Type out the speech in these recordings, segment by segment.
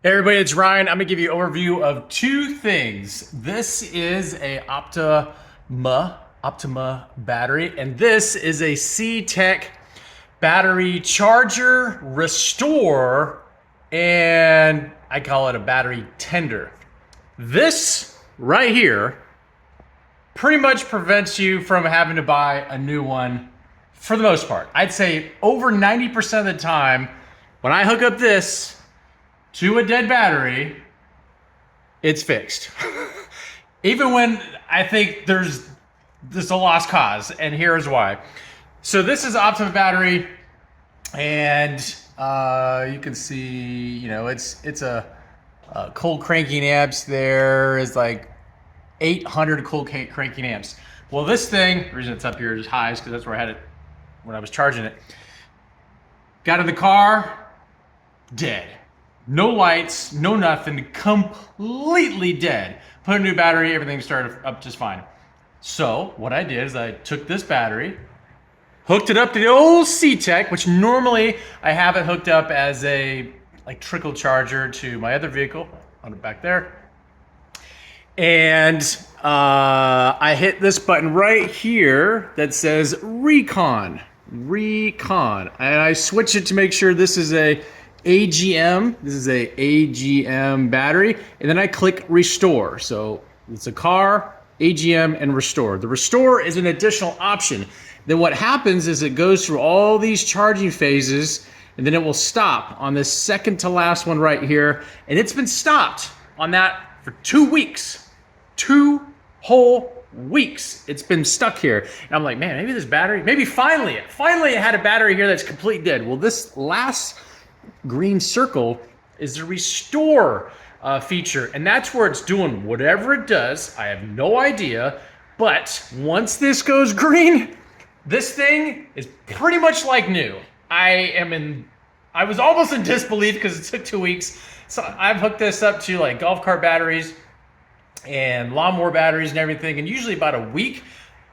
Hey everybody, it's Ryan. I'm gonna give you an overview of two things. This is a Optima battery, and this is a ctek battery charger, restore, and I call it a battery tender. This right here pretty much prevents you from having to buy a new one for the most part. I'd say over 90% of the time, when I hook up this to a dead battery, it's fixed. Even when I think there's a lost cause, and here's why. So this is Optima battery, and you can see, it's a cold cranking amps. There is like 800 cold cranking amps. Well, this thing, the reason it's up here is high is because that's where I had it when I was charging it. Got in the car, dead. No lights, no nothing, completely dead. Put a new battery, everything started up just fine. So what I did is I took this battery, hooked it up to the old ctek, which normally I have it hooked up as a trickle charger to my other vehicle, on it back there. And I hit this button right here that says recon, and I switch it to make sure this is a AGM. This is a AGM battery, and then I click restore. So it's a car, AGM, and restore. The restore is an additional option. Then what happens is it goes through all these charging phases, and then it will stop on this second to last one right here. And it's been stopped on that for 2 weeks. 2 whole weeks it's been stuck here. And I'm like, man, maybe this battery, maybe finally it had a battery here that's completely dead. Well, this last green circle is the restore feature, and that's where it's doing whatever it does. I have no idea, but once this goes green, this thing is pretty much like new. I was almost in disbelief because it took 2 weeks. So I've hooked this up to like golf cart batteries and lawnmower batteries and everything, and usually about a week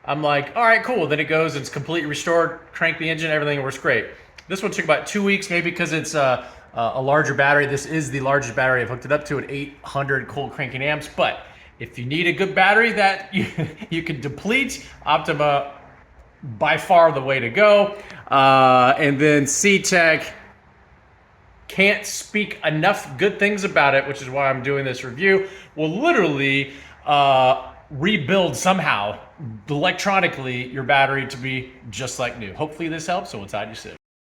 I'm like, all right, cool. Then it goes, it's completely restored, crank the engine, everything works great. This one took about 2 weeks, maybe because it's a larger battery. This is the largest battery I've hooked it up to at 800 cold cranking amps. But if you need a good battery that you can deplete, Optima by far the way to go. And then ctek, can't speak enough good things about it, which is why I'm doing this review. Will literally rebuild somehow electronically your battery to be just like new. Hopefully this helps, so we'll talk to you soon.